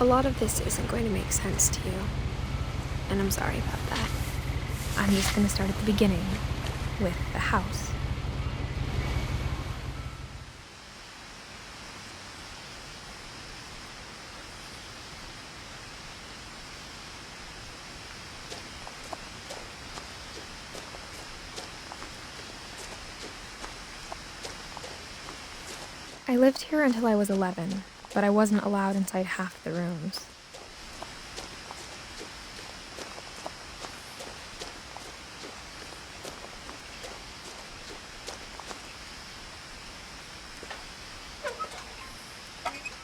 A lot of this isn't going to make sense to you, and I'm sorry about that. I'm just going to start at the beginning, with the house. I lived here until I was 11, but I wasn't allowed inside half the rooms.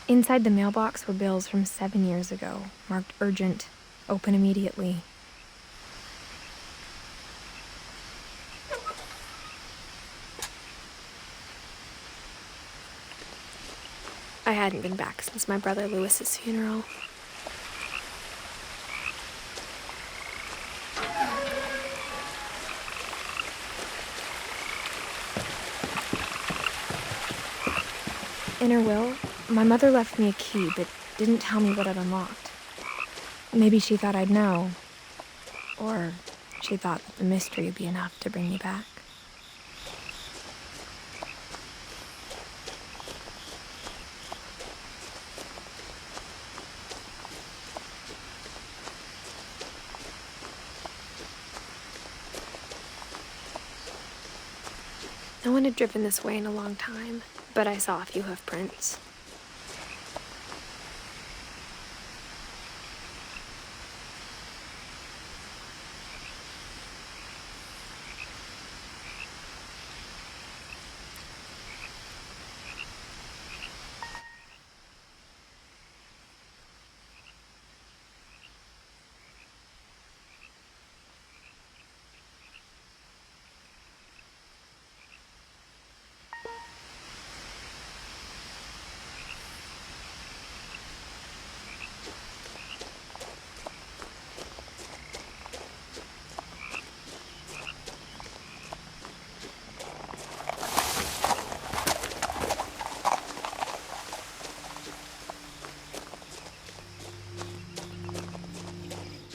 Inside the mailbox were bills from 7 years ago, marked urgent, open immediately. I hadn't been back since my brother Lewis's funeral. In her will, my mother left me a key, but didn't tell me what it unlocked. Maybe she thought I'd know, or she thought that the mystery would be enough to bring me back. No one had driven this way in a long time, but I saw a few hoof prints.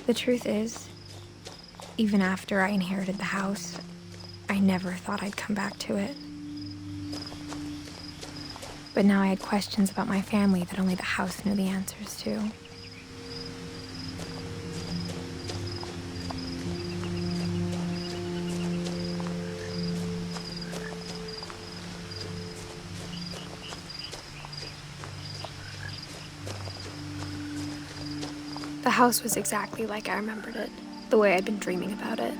The truth is, even after I inherited the house, I never thought I'd come back to it. But now I had questions about my family that only the house knew the answers to. The house was exactly like I remembered it, the way I'd been dreaming about it.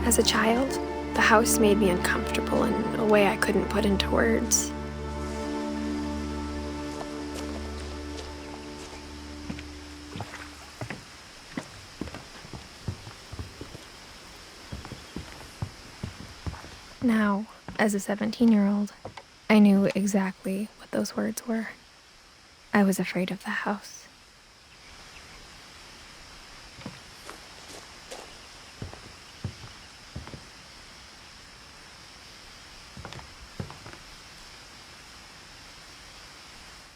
As a child, the house made me uncomfortable in a way I couldn't put into words. Now, as a 17-year-old, I knew exactly what those words were. I was afraid of the house.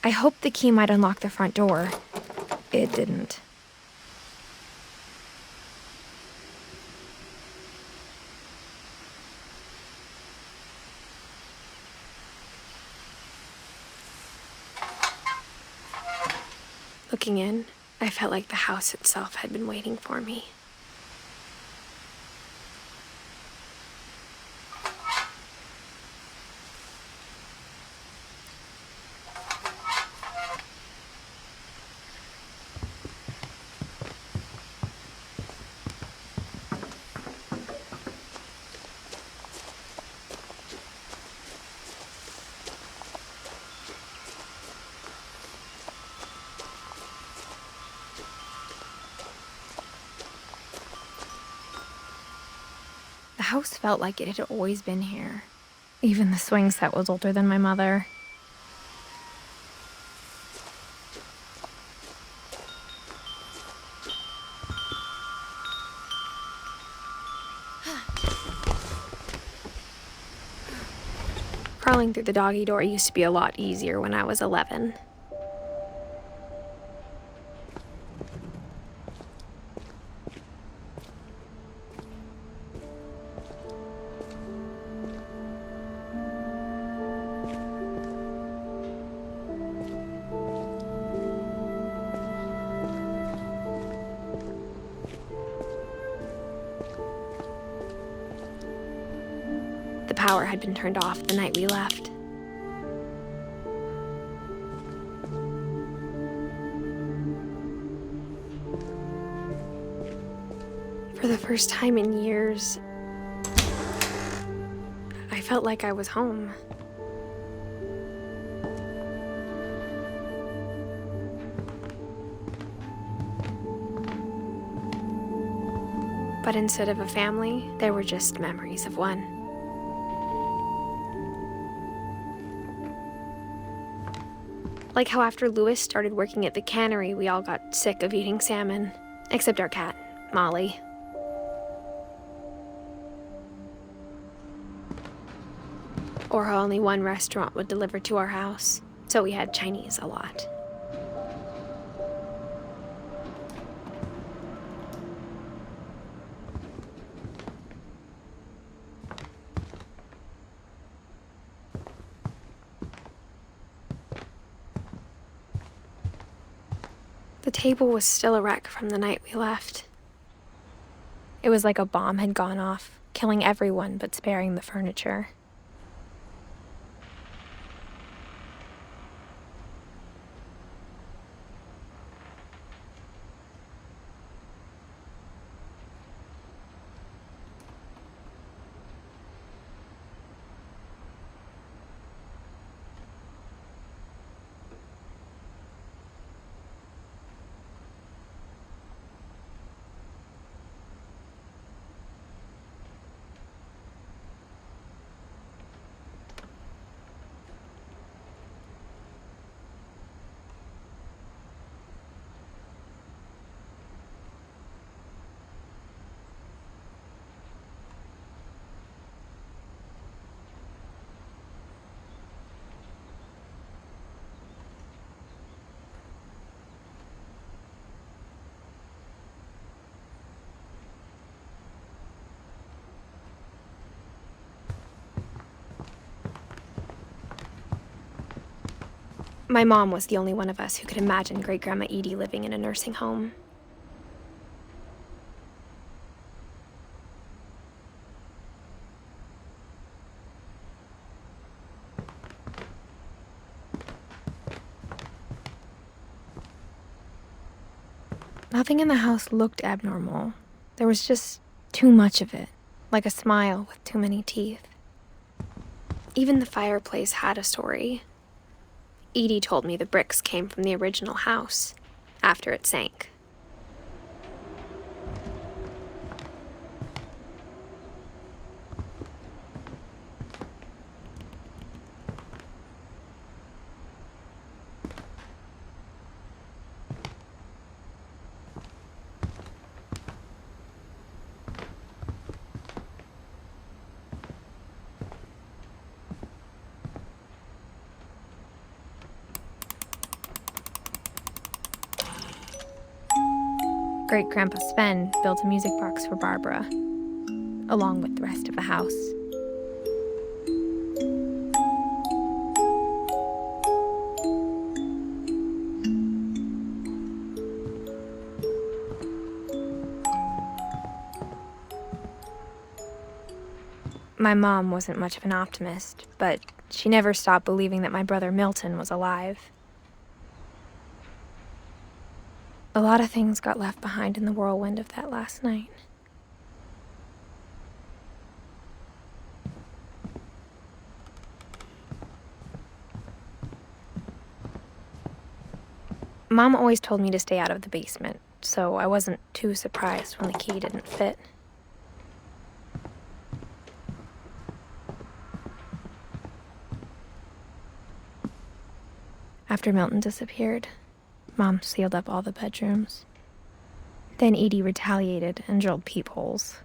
I hoped the key might unlock the front door. It didn't. Looking in, I felt like the house itself had been waiting for me. The house felt like it had always been here. Even the swing set was older than my mother. Crawling through the doggy door used to be a lot easier when I was 11. The power had been turned off the night we left. For the first time in years, I felt like I was home. But instead of a family, there were just memories of one. Like how after Lewis started working at the cannery, we all got sick of eating salmon. Except our cat, Molly. Or how only one restaurant would deliver to our house, so we had Chinese a lot. The table was still a wreck from the night we left. It was like a bomb had gone off, killing everyone but sparing the furniture. My mom was the only one of us who could imagine Great-Grandma Edie living in a nursing home. Nothing in the house looked abnormal. There was just too much of it. like a smile with too many teeth. Even the fireplace had a story. Edie told me the bricks came from the original house, after it sank. Great-Grandpa Sven built a music box for Barbara, along with the rest of the house. My mom wasn't much of an optimist, but she never stopped believing that my brother Milton was alive. A lot of things got left behind in the whirlwind of that last night. Mom always told me to stay out of the basement, so I wasn't too surprised when the key didn't fit. After Milton disappeared, Mom sealed up all the bedrooms. Then Edie retaliated and drilled peepholes.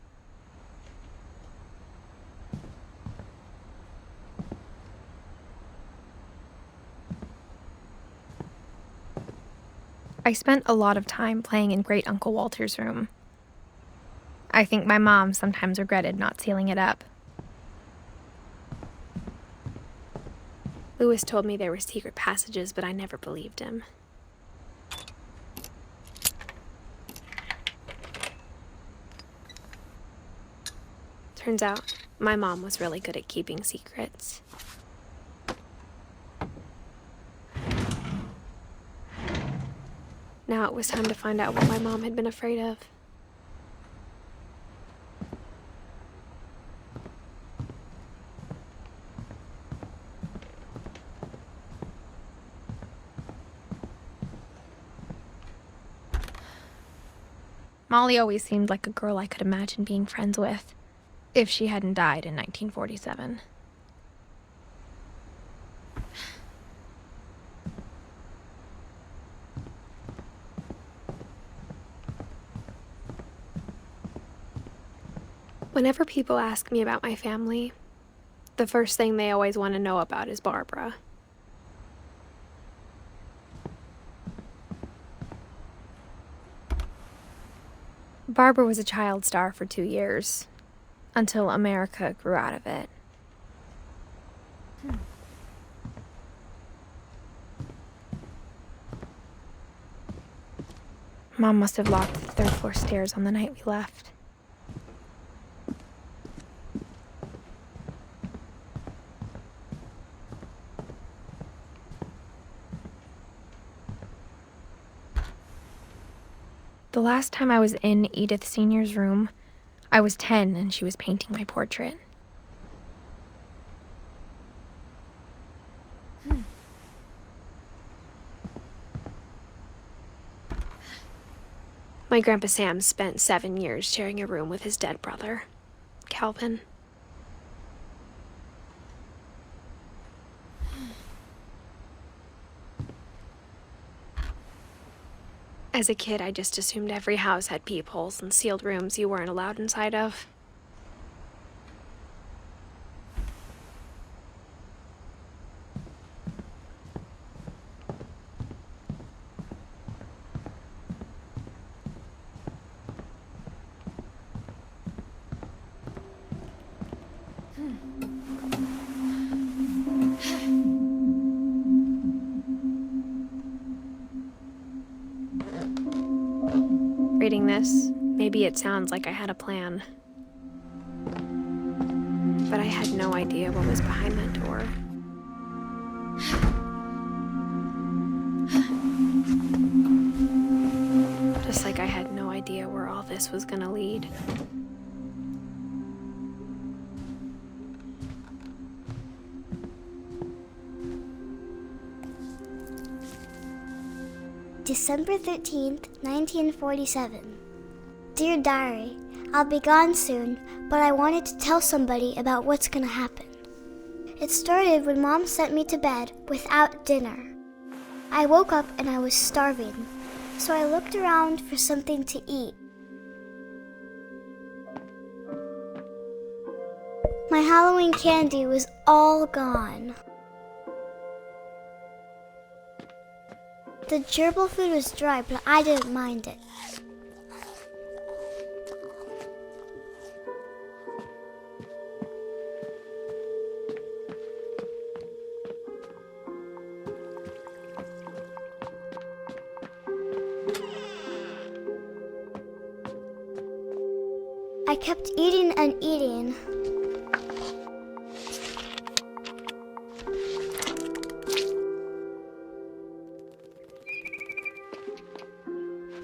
I spent a lot of time playing in Great Uncle Walter's room. I think my mom sometimes regretted not sealing it up. Lewis told me there were secret passages, but I never believed him. Turns out, my mom was really good at keeping secrets. Now it was time to find out what my mom had been afraid of. Molly always seemed like a girl I could imagine being friends with, if she hadn't died in 1947. Whenever people ask me about my family, the first thing they always want to know about is Barbara. Barbara was a child star for 2 years, until America grew out of it. Mom must have locked the third-floor stairs on the night we left. The last time I was in Edith Sr.'s room, I was 10 and she was painting my portrait. My Grandpa Sam spent 7 years sharing a room with his dead brother, Calvin. As a kid, I just assumed every house had peepholes and sealed rooms you weren't allowed inside of. Reading this, maybe it sounds like I had a plan. But I had no idea what was behind that door. Just like I had no idea where all this was gonna lead. December 13th, 1947. Dear Diary, I'll be gone soon, but I wanted to tell somebody about what's gonna happen. It started when Mom sent me to bed without dinner. I woke up and I was starving, so I looked around for something to eat. My Halloween candy was all gone. The gerbil food was dry, but I didn't mind it. I kept eating and eating.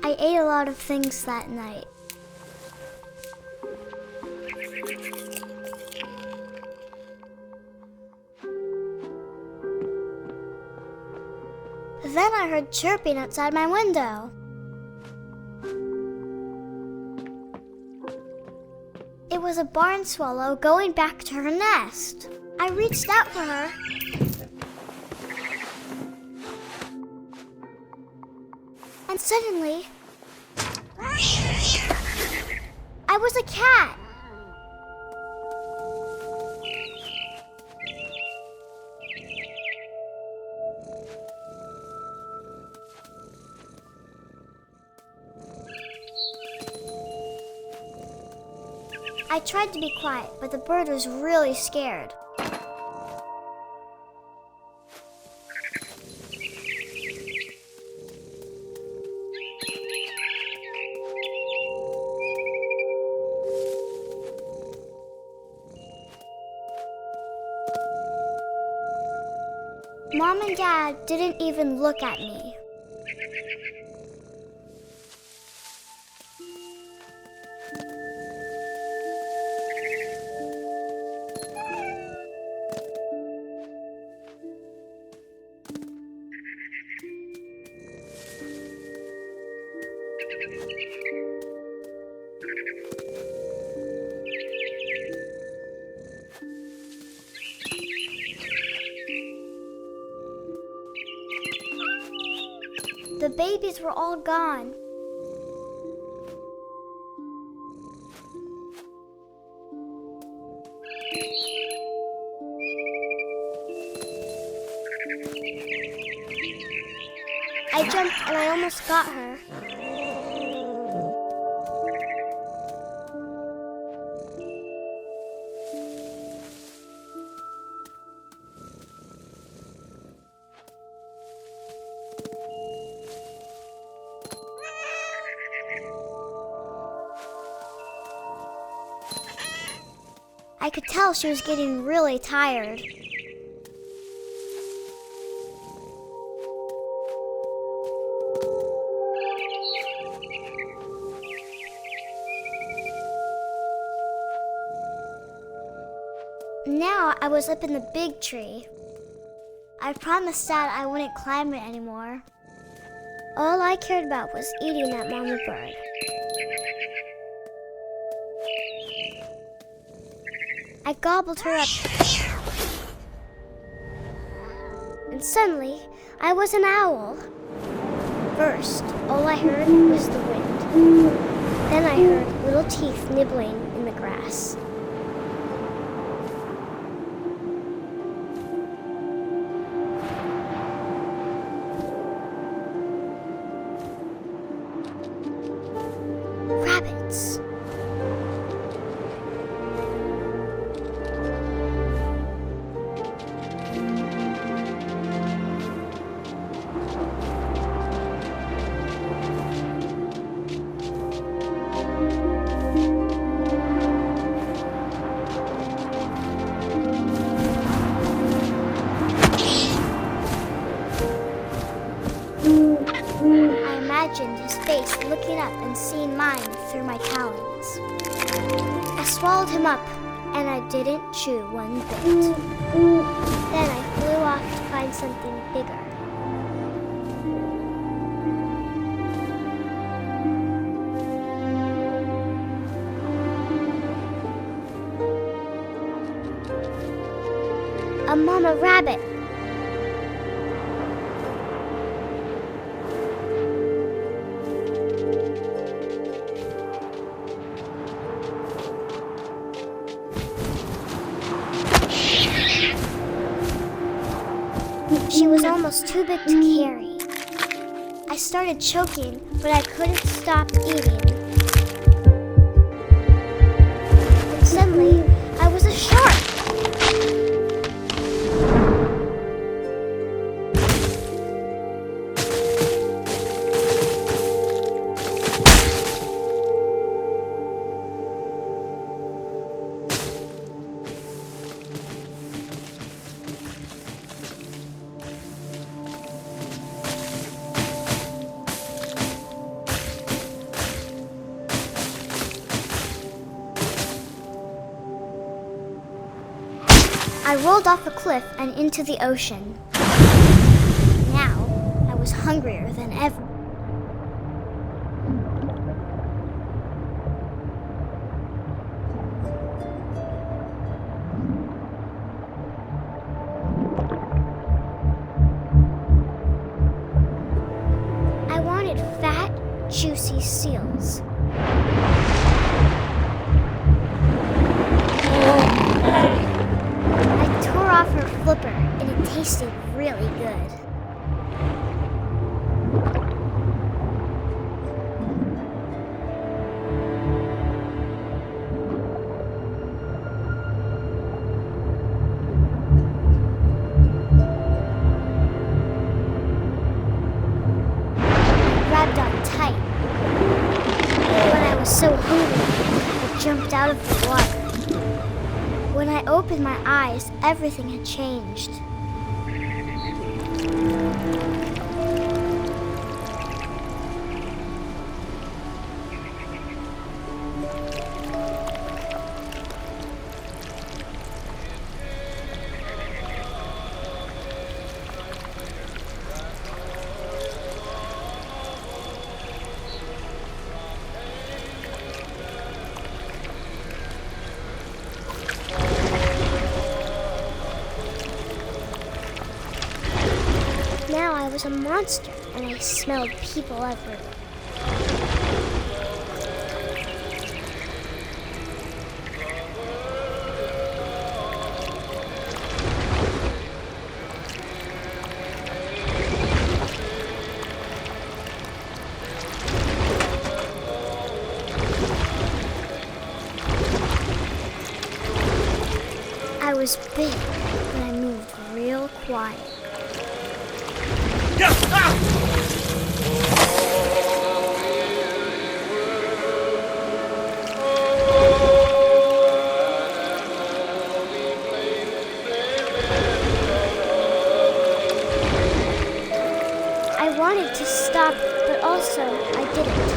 I ate a lot of things that night. Then I heard chirping outside my window. It was a barn swallow going back to her nest. I reached out for her. And suddenly, I was a cat. I tried to be quiet, but the bird was really scared. Mom and Dad didn't even look at me. The babies were all gone. I jumped and I almost got her. I could tell she was getting really tired. Now I was up in the big tree. I promised Dad I wouldn't climb it anymore. All I cared about was eating that mama bird. I gobbled her up. And suddenly, I was an owl. First, all I heard was the wind. Then I heard little teeth nibbling in the grass. Rabbits. I imagined his face looking up and seeing mine through my talons. I swallowed him up, and I didn't chew one bit. Then I flew off to find something bigger. a mama rabbit. She was almost too big to carry. I started choking, but I couldn't stop eating. And suddenly, I was a shark. I rolled off a cliff and into the ocean. Now, I was hungrier than ever. I wanted fat, juicy seals. Off her flipper, and it tasted really good. I grabbed on tight. When I was so hungry, I jumped out of the water. When I opened my eyes, everything had changed. Now I was a monster, and I smelled people everywhere. I was big, but I moved real quiet. I wanted to stop, but also I didn't.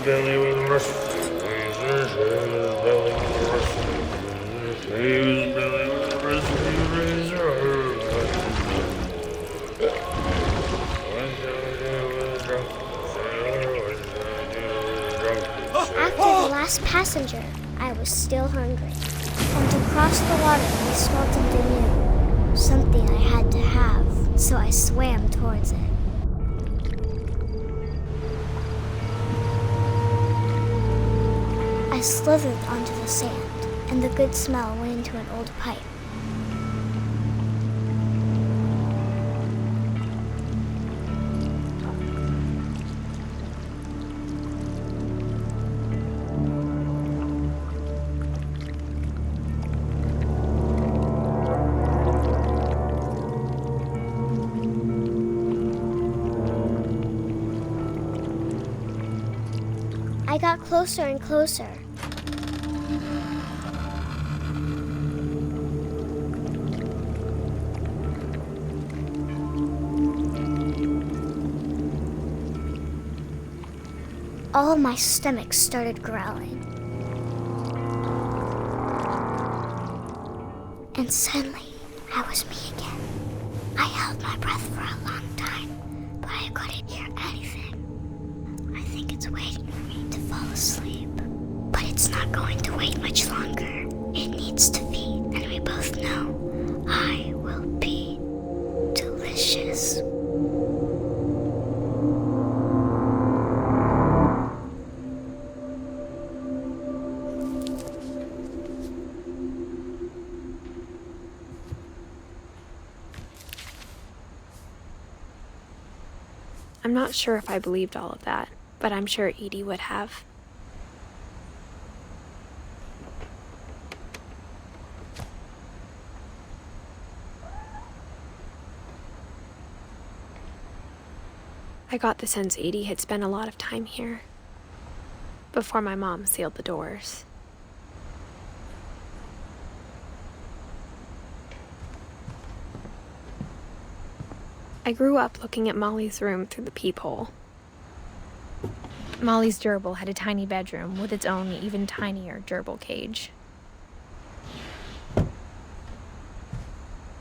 Belly with rusty razors, his belly with rusty razors, his belly with rusty razors. After the last passenger, I was still hungry. And to cross the water, I smelled something new. Something I had to have, so I swam towards it. I slithered onto the sand, and the good smell went into an old pipe. I got closer and closer. All my stomach started growling. And suddenly, I was me again. I held my breath for a long time, couldn't hear anything. I think it's waiting for me to fall asleep. But it's not going to wait much longer. It needs to feed, and we both know I will be delicious. I'm not sure if I believed all of that, but I'm sure Edie would have. I got the sense Edie had spent a lot of time here, before my mom sealed the doors. I grew up looking at Molly's room through the peephole. Molly's gerbil had a tiny bedroom with its own even tinier gerbil cage.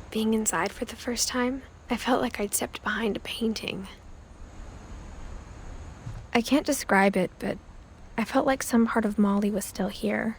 Being inside for the first time, I felt like I'd stepped behind a painting. I can't describe it, but I felt like some part of Molly was still here.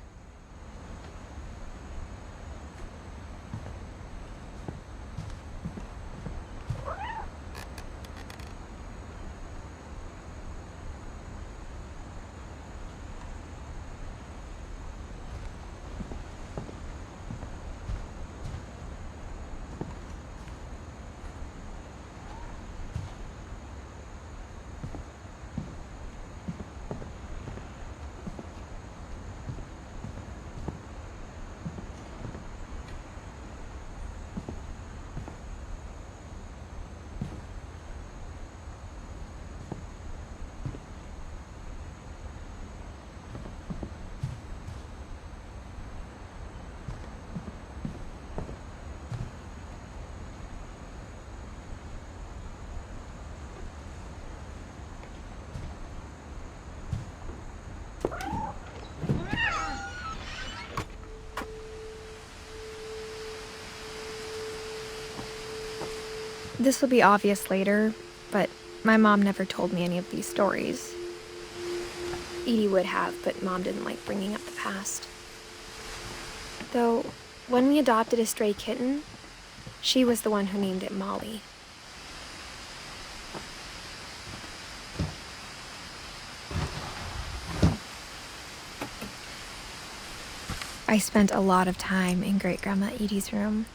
This will be obvious later, but my mom never told me any of these stories. Edie would have, but Mom didn't like bringing up the past. Though, when we adopted a stray kitten, she was the one who named it Molly. I spent a lot of time in Great-Grandma Edie's room.